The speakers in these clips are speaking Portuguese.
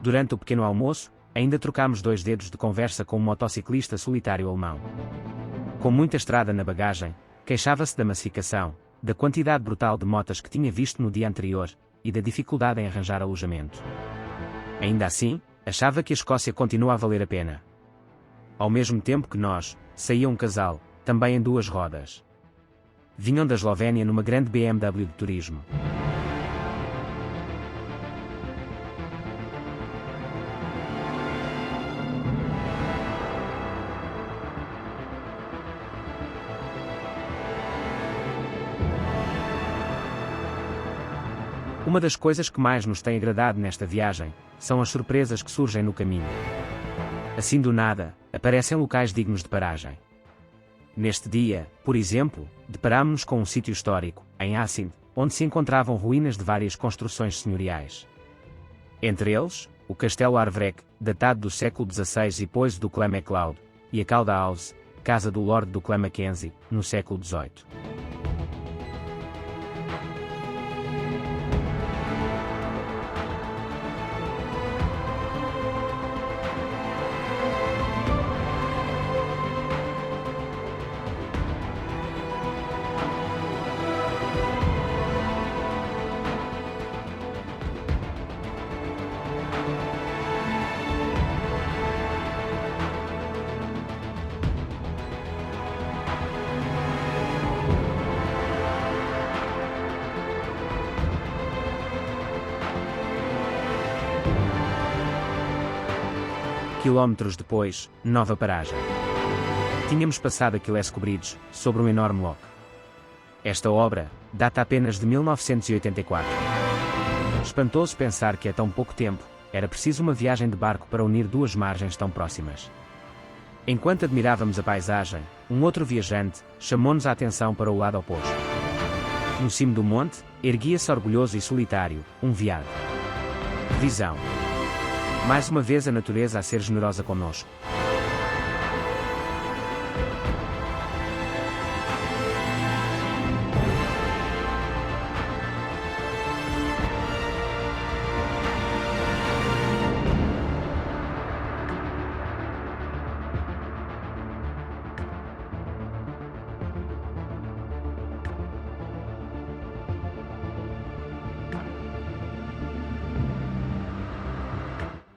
Durante o pequeno almoço, ainda trocámos 2 dedos de conversa com um motociclista solitário alemão. Com muita estrada na bagagem, queixava-se da massificação, da quantidade brutal de motas que tinha visto no dia anterior, e da dificuldade em arranjar alojamento. Ainda assim, achava que a Escócia continua a valer a pena. Ao mesmo tempo que nós, saía um casal, também em 2 rodas. Vinham da Eslovénia numa grande BMW de turismo. Uma das coisas que mais nos tem agradado nesta viagem são as surpresas que surgem no caminho. Assim do nada, aparecem locais dignos de paragem. Neste dia, por exemplo, deparámos-nos com um sítio histórico, em Assynt, onde se encontravam ruínas de várias construções senhoriais. Entre eles, o Castelo Arvrek, datado do século XVI e depois do Clem MacLeod, e a Calda House, casa do Lord do Clem Mackenzie, no século XVIII. Quilómetros depois, nova paragem. Tínhamos passado a Quilesco Bridge, sobre um enorme lock. Esta obra data apenas de 1984. Espantoso pensar que é tão pouco tempo, era preciso uma viagem de barco para unir 2 margens tão próximas. Enquanto admirávamos a paisagem, um outro viajante chamou-nos a atenção para o lado oposto. No cimo do monte, erguia-se orgulhoso e solitário, um veado. Visão. Mais uma vez a natureza a ser generosa conosco.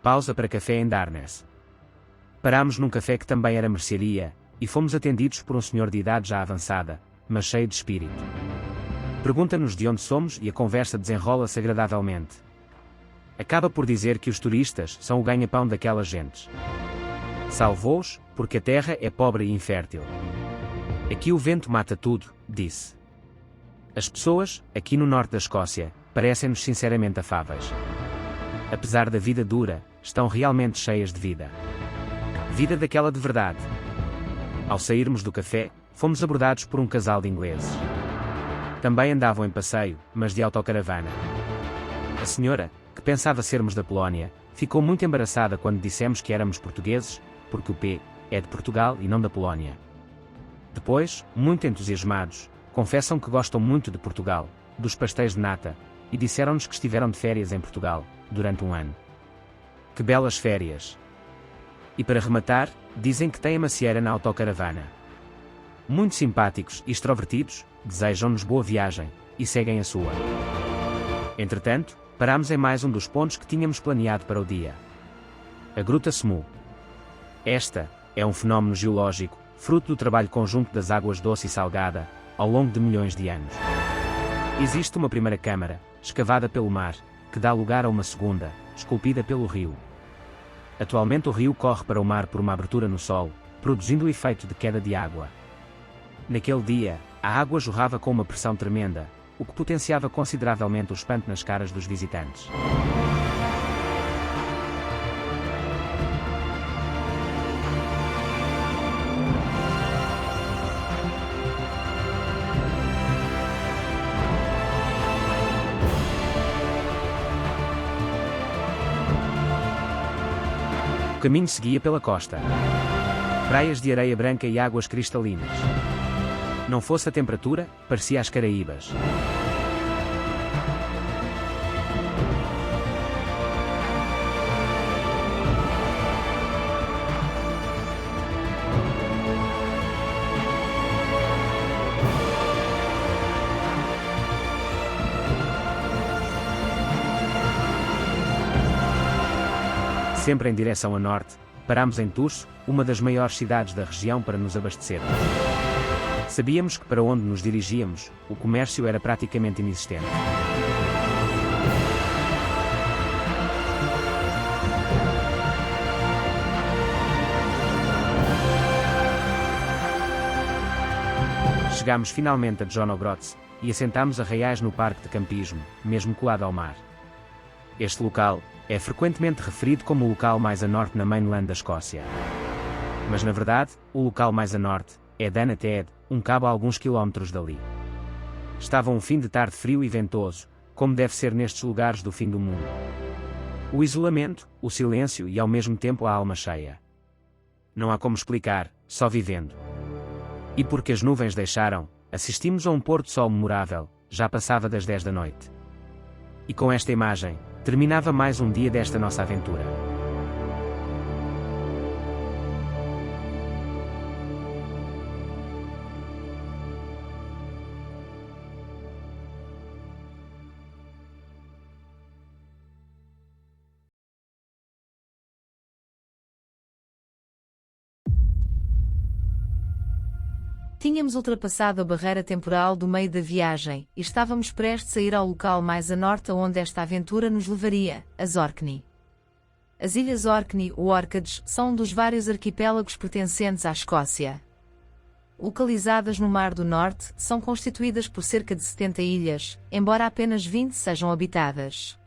Pausa para café em Darnes. Parámos num café que também era mercearia, e fomos atendidos por um senhor de idade já avançada, mas cheio de espírito. Pergunta-nos de onde somos e a conversa desenrola-se agradavelmente. Acaba por dizer que os turistas são o ganha-pão daquelas gentes. Salvou-os, porque a terra é pobre e infértil. Aqui o vento mata tudo, disse. As pessoas, aqui no norte da Escócia, parecem-nos sinceramente afáveis. Apesar da vida dura, estão realmente cheias de vida. Vida daquela de verdade. Ao sairmos do café, fomos abordados por um casal de ingleses. Também andavam em passeio, mas de autocaravana. A senhora, que pensava sermos da Polónia, ficou muito embaraçada quando dissemos que éramos portugueses, porque o P é de Portugal e não da Polónia. Depois, muito entusiasmados, confessam que gostam muito de Portugal, dos pastéis de nata, e disseram-nos que estiveram de férias em Portugal, durante um ano. Que belas férias! E para rematar, dizem que têm a macieira na autocaravana. Muito simpáticos e extrovertidos, desejam-nos boa viagem, e seguem a sua. Entretanto, parámos em mais um dos pontos que tínhamos planeado para o dia. A Gruta Semu. Esta é um fenómeno geológico, fruto do trabalho conjunto das águas doce e salgada, ao longo de milhões de anos. Existe uma primeira câmara, escavada pelo mar, que dá lugar a uma segunda, esculpida pelo rio. Atualmente o rio corre para o mar por uma abertura no solo, produzindo o efeito de queda de água. Naquele dia, a água jorrava com uma pressão tremenda, o que potenciava consideravelmente o espanto nas caras dos visitantes. O caminho seguia pela costa. Praias de areia branca e águas cristalinas. Não fosse a temperatura, parecia as Caraíbas. Sempre em direção a norte, parámos em Turso, uma das maiores cidades da região, para nos abastecermos. Sabíamos que para onde nos dirigíamos, o comércio era praticamente inexistente. Chegámos finalmente a Jonogrods e assentámos arraiais no parque de campismo, mesmo colado ao mar. Este local é frequentemente referido como o local mais a norte na mainland da Escócia. Mas na verdade, o local mais a norte é Dana Ted, um cabo a alguns quilómetros dali. Estava um fim de tarde frio e ventoso, como deve ser nestes lugares do fim do mundo. O isolamento, o silêncio e ao mesmo tempo a alma cheia. Não há como explicar, só vivendo. E porque as nuvens deixaram, assistimos a um pôr do sol memorável, já passava das 10 da noite. E com esta imagem, terminava mais um dia desta nossa aventura. Tínhamos ultrapassado a barreira temporal do meio da viagem, e estávamos prestes a ir ao local mais a norte aonde esta aventura nos levaria, as Orkney. As Ilhas Orkney ou Orcades são um dos vários arquipélagos pertencentes à Escócia. Localizadas no Mar do Norte, são constituídas por cerca de 70 ilhas, embora apenas 20 sejam habitadas.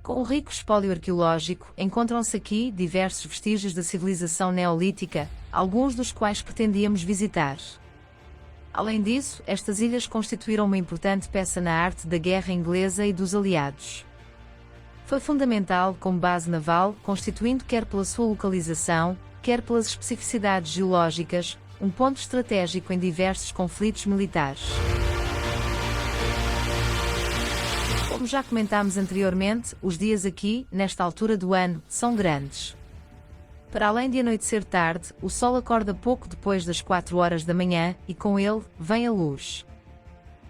Com um rico espólio arqueológico, encontram-se aqui diversos vestígios da civilização neolítica, alguns dos quais pretendíamos visitar. Além disso, estas ilhas constituíram uma importante peça na arte da guerra inglesa e dos aliados. Foi fundamental como base naval, constituindo quer pela sua localização, quer pelas especificidades geológicas, um ponto estratégico em diversos conflitos militares. Como já comentámos anteriormente, os dias aqui, nesta altura do ano, são grandes. Para além de anoitecer tarde, o sol acorda pouco depois das 4 horas da manhã, e com ele, vem a luz.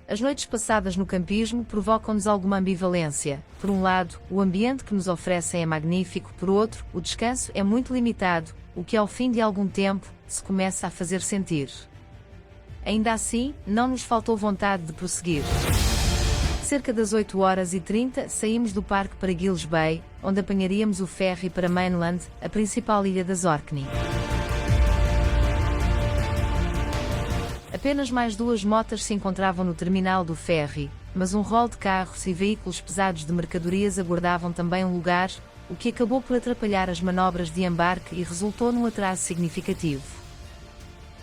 As noites passadas no campismo provocam-nos alguma ambivalência. Por um lado, o ambiente que nos oferecem é magnífico, por outro, o descanso é muito limitado, o que ao fim de algum tempo, se começa a fazer sentir. Ainda assim, não nos faltou vontade de prosseguir. Cerca das 8h30 saímos do parque para Giles Bay, onde apanharíamos o ferry para Mainland, a principal ilha das Orkney. Apenas mais 2 motas se encontravam no terminal do ferry, mas um rol de carros e veículos pesados de mercadorias aguardavam também um lugar, o que acabou por atrapalhar as manobras de embarque e resultou num atraso significativo.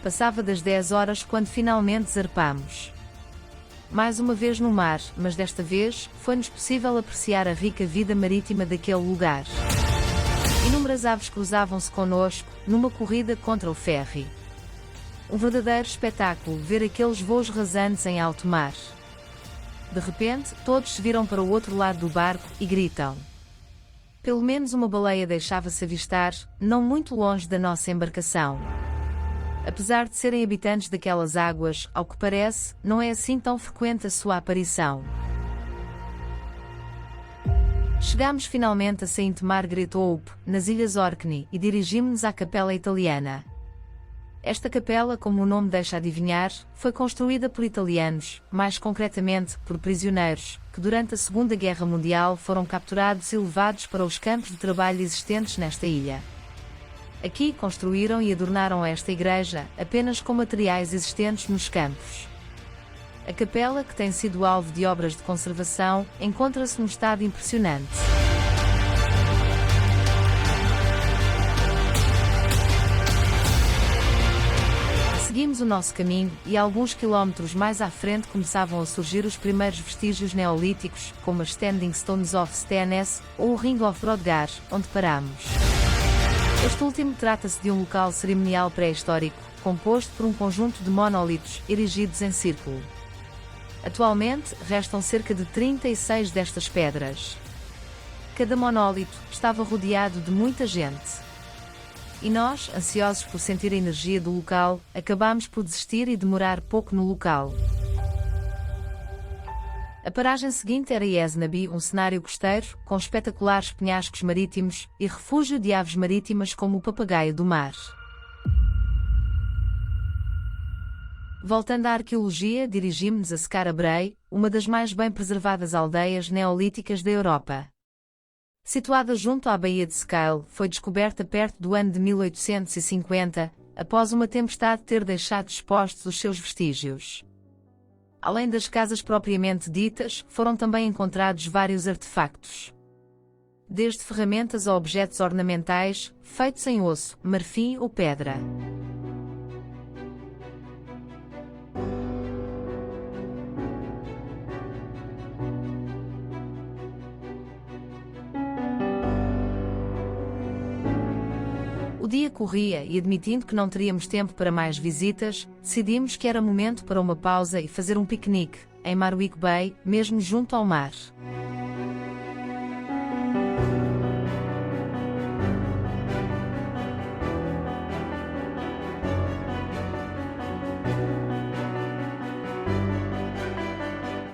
Passava das 10 horas quando finalmente zarpámos. Mais uma vez no mar, mas desta vez, foi-nos possível apreciar a rica vida marítima daquele lugar. Inúmeras aves cruzavam-se connosco, numa corrida contra o ferry. Um verdadeiro espetáculo ver aqueles voos rasantes em alto mar. De repente, todos se viram para o outro lado do barco e gritam. Pelo menos uma baleia deixava-se avistar, não muito longe da nossa embarcação. Apesar de serem habitantes daquelas águas, ao que parece, não é assim tão frequente a sua aparição. Chegámos finalmente a St. Margaret Hope, nas Ilhas Orkney, e dirigimos-nos à Capela Italiana. Esta capela, como o nome deixa adivinhar, foi construída por italianos, mais concretamente, por prisioneiros, que durante a Segunda Guerra Mundial foram capturados e levados para os campos de trabalho existentes nesta ilha. Aqui construíram e adornaram esta igreja, apenas com materiais existentes nos campos. A capela, que tem sido alvo de obras de conservação, encontra-se num estado impressionante. Seguimos o nosso caminho, e alguns quilómetros mais à frente começavam a surgir os primeiros vestígios neolíticos, como as Standing Stones of Stenness, ou o Ring of Brodgar, onde paramos. Este último trata-se de um local cerimonial pré-histórico, composto por um conjunto de monólitos, erigidos em círculo. Atualmente, restam cerca de 36 destas pedras. Cada monólito estava rodeado de muita gente. E nós, ansiosos por sentir a energia do local, acabámos por desistir e demorar pouco no local. A paragem seguinte era Esnabi, um cenário costeiro, com espetaculares penhascos marítimos e refúgio de aves marítimas como o papagaio do mar. Voltando à arqueologia, dirigimos-nos a Skara-Brae, uma das mais bem preservadas aldeias neolíticas da Europa. Situada junto à Baía de Skyle, foi descoberta perto do ano de 1850, após uma tempestade ter deixado expostos os seus vestígios. Além das casas propriamente ditas, foram também encontrados vários artefactos. Desde ferramentas a objetos ornamentais, feitos em osso, marfim ou pedra. O dia corria e, admitindo que não teríamos tempo para mais visitas, decidimos que era momento para uma pausa e fazer um piquenique, em Marwick Bay, mesmo junto ao mar.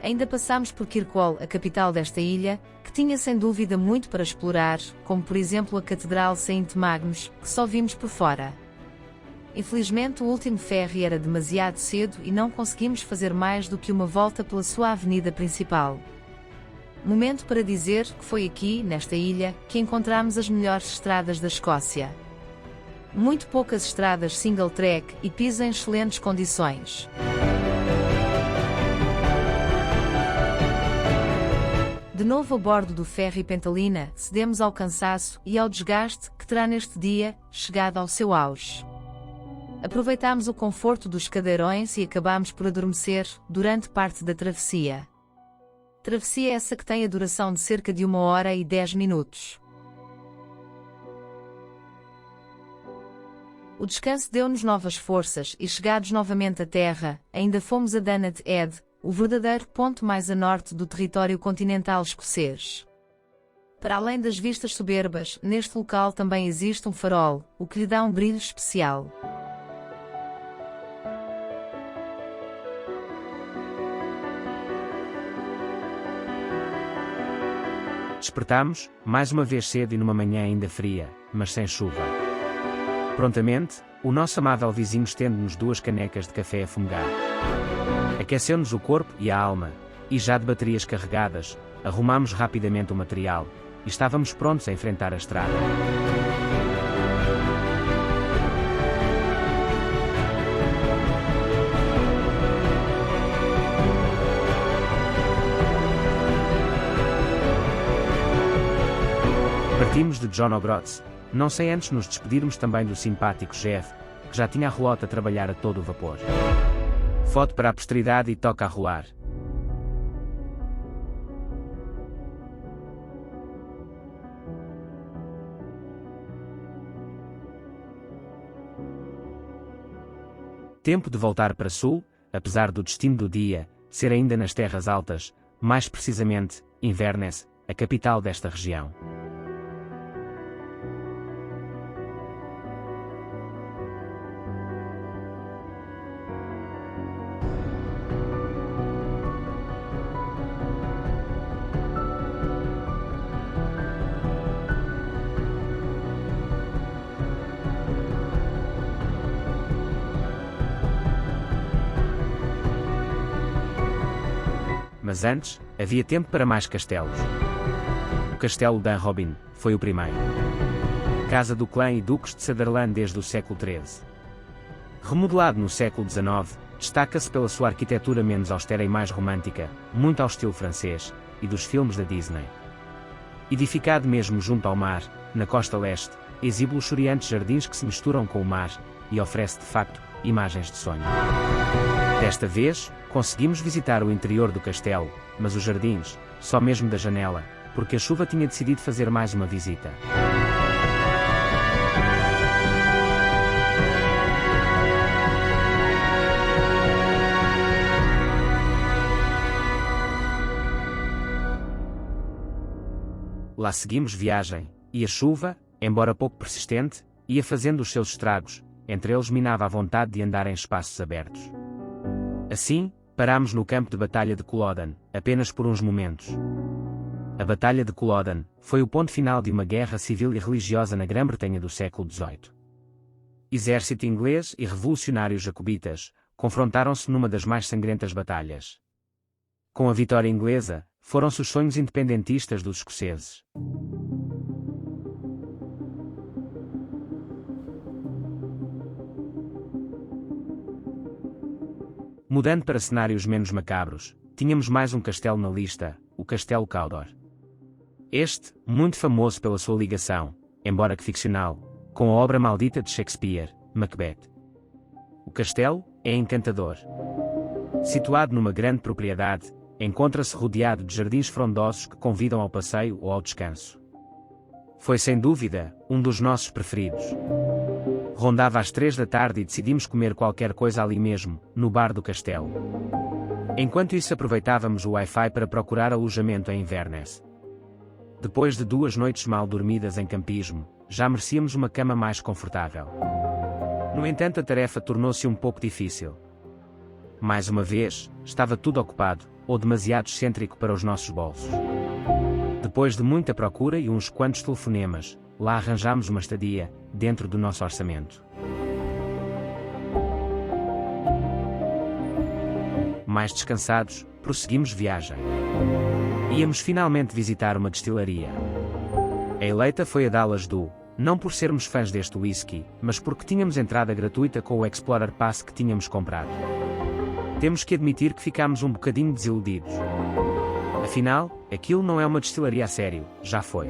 Ainda passámos por Kirkwall, a capital desta ilha, que tinha sem dúvida muito para explorar, como por exemplo a Catedral Saint Magnus, que só vimos por fora. Infelizmente o último ferry era demasiado cedo e não conseguimos fazer mais do que uma volta pela sua avenida principal. Momento para dizer que foi aqui, nesta ilha, que encontramos as melhores estradas da Escócia. Muito poucas estradas single track e piso em excelentes condições. De novo a bordo do ferry Pentalina, cedemos ao cansaço e ao desgaste que terá neste dia chegado ao seu auge. Aproveitámos o conforto dos cadeirões e acabámos por adormecer durante parte da travessia. Travessia essa que tem a duração de cerca de 1h10. O descanso deu-nos novas forças e, chegados novamente à terra, ainda fomos a Dunnet Head, o verdadeiro ponto mais a norte do território continental escocês. Para além das vistas soberbas, neste local também existe um farol, o que lhe dá um brilho especial. Despertámos, mais uma vez cedo e numa manhã ainda fria, mas sem chuva. Prontamente, o nosso amável vizinho estende-nos 2 canecas de café a fumegar. Aqueceu-nos o corpo e a alma, e já de baterias carregadas, arrumámos rapidamente o material, e estávamos prontos a enfrentar a estrada. Partimos de John O'Groats, não sem antes nos despedirmos também do simpático Jeff, que já tinha a relota a trabalhar a todo o vapor. Foto para a posteridade e toca a rolar. Tempo de voltar para sul, apesar do destino do dia ser ainda nas terras altas, mais precisamente, Inverness, a capital desta região. Mas antes, havia tempo para mais castelos. O castelo Dunrobin foi o primeiro. Casa do clã e duques de Sutherland desde o século XIII. Remodelado no século XIX, destaca-se pela sua arquitetura menos austera e mais romântica, muito ao estilo francês, e dos filmes da Disney. Edificado mesmo junto ao mar, na costa leste, exibe luxuriantes jardins que se misturam com o mar, e oferece de facto, imagens de sonho. Desta vez, conseguimos visitar o interior do castelo, mas os jardins, só mesmo da janela, porque a chuva tinha decidido fazer mais uma visita. Lá seguimos viagem, e a chuva, embora pouco persistente, ia fazendo os seus estragos, entre eles minava a vontade de andar em espaços abertos. Assim, Parámos no campo de batalha de Culloden, apenas por uns momentos. A Batalha de Culloden foi o ponto final de uma guerra civil e religiosa na Grã-Bretanha do século XVIII. Exército inglês e revolucionários jacobitas confrontaram-se numa das mais sangrentas batalhas. Com a vitória inglesa, foram-se os sonhos independentistas dos escoceses. Mudando para cenários menos macabros, tínhamos mais um castelo na lista, o Castelo Cawdor. Este, muito famoso pela sua ligação, embora que ficcional, com a obra maldita de Shakespeare, Macbeth. O castelo é encantador. Situado numa grande propriedade, encontra-se rodeado de jardins frondosos que convidam ao passeio ou ao descanso. Foi sem dúvida um dos nossos preferidos. Rondava às 3 da tarde e decidimos comer qualquer coisa ali mesmo, no bar do castelo. Enquanto isso aproveitávamos o Wi-Fi para procurar alojamento em Inverness. Depois de 2 noites mal dormidas em campismo, já merecíamos uma cama mais confortável. No entanto, a tarefa tornou-se um pouco difícil. Mais uma vez, estava tudo ocupado, ou demasiado excêntrico para os nossos bolsos. Depois de muita procura e uns quantos telefonemas, lá arranjámos uma estadia, dentro do nosso orçamento. Mais descansados, prosseguimos viagem. Íamos finalmente visitar uma destilaria. A eleita foi a Dallas do, não por sermos fãs deste whisky, mas porque tínhamos entrada gratuita com o Explorer Pass que tínhamos comprado. Temos que admitir que ficámos um bocadinho desiludidos. Afinal, aquilo não é uma destilaria a sério, já foi.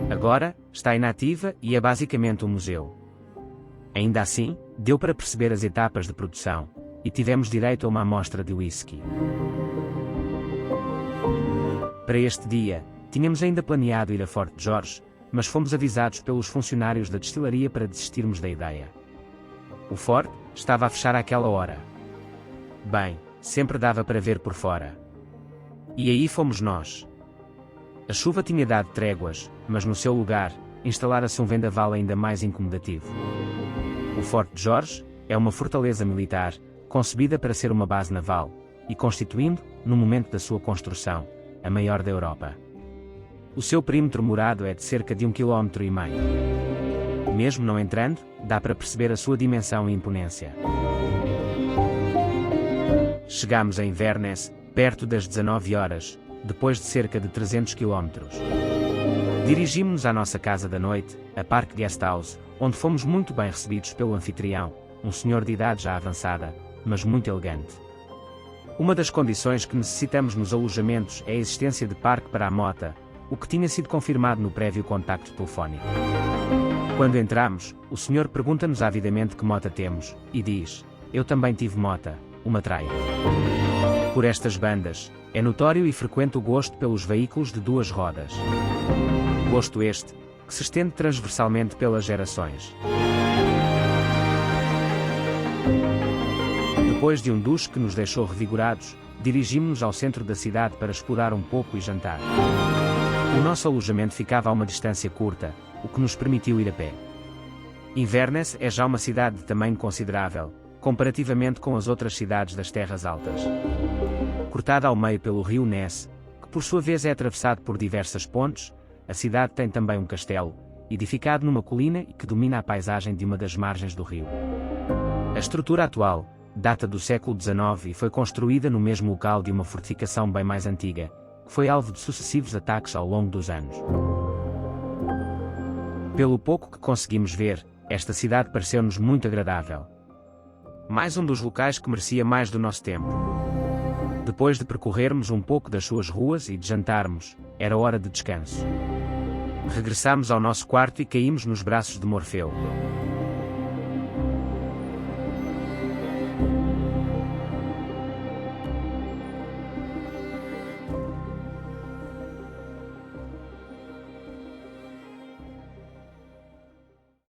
Agora, está inativa e é basicamente um museu. Ainda assim, deu para perceber as etapas de produção, e tivemos direito a uma amostra de whisky. Para este dia, tínhamos ainda planeado ir a Fort George, mas fomos avisados pelos funcionários da destilaria para desistirmos da ideia. O Fort estava a fechar àquela hora. Bem, sempre dava para ver por fora. E aí fomos nós. A chuva tinha dado tréguas, mas no seu lugar, instalara-se um vendaval ainda mais incomodativo. O Fort George é uma fortaleza militar, concebida para ser uma base naval, e constituindo, no momento da sua construção, a maior da Europa. O seu perímetro murado é de cerca de 1,5 km. Mesmo não entrando, dá para perceber a sua dimensão e imponência. Chegámos a Inverness, perto das 19 horas, depois de cerca de 300 km. Dirigimos-nos à nossa casa da noite, a Park Guesthouse, onde fomos muito bem recebidos pelo anfitrião, um senhor de idade já avançada, mas muito elegante. Uma das condições que necessitamos nos alojamentos é a existência de parque para a mota, o que tinha sido confirmado no prévio contacto telefónico. Quando entramos, o senhor pergunta-nos avidamente que mota temos, e diz: "Eu também tive mota, uma traia." Por estas bandas, é notório e frequente o gosto pelos veículos de 2 rodas. Gosto este, que se estende transversalmente pelas gerações. Depois de um duche que nos deixou revigorados, dirigimos-nos ao centro da cidade para explorar um pouco e jantar. O nosso alojamento ficava a uma distância curta, o que nos permitiu ir a pé. Inverness é já uma cidade de tamanho considerável, comparativamente com as outras cidades das Terras Altas. Cortada ao meio pelo rio Ness, que por sua vez é atravessado por diversas pontes, a cidade tem também um castelo, edificado numa colina e que domina a paisagem de uma das margens do rio. A estrutura atual data do século XIX e foi construída no mesmo local de uma fortificação bem mais antiga, que foi alvo de sucessivos ataques ao longo dos anos. Pelo pouco que conseguimos ver, esta cidade pareceu-nos muito agradável. Mais um dos locais que merecia mais do nosso tempo. Depois de percorrermos um pouco das suas ruas e de jantarmos, era hora de descanso. Regressámos ao nosso quarto e caímos nos braços de Morfeu.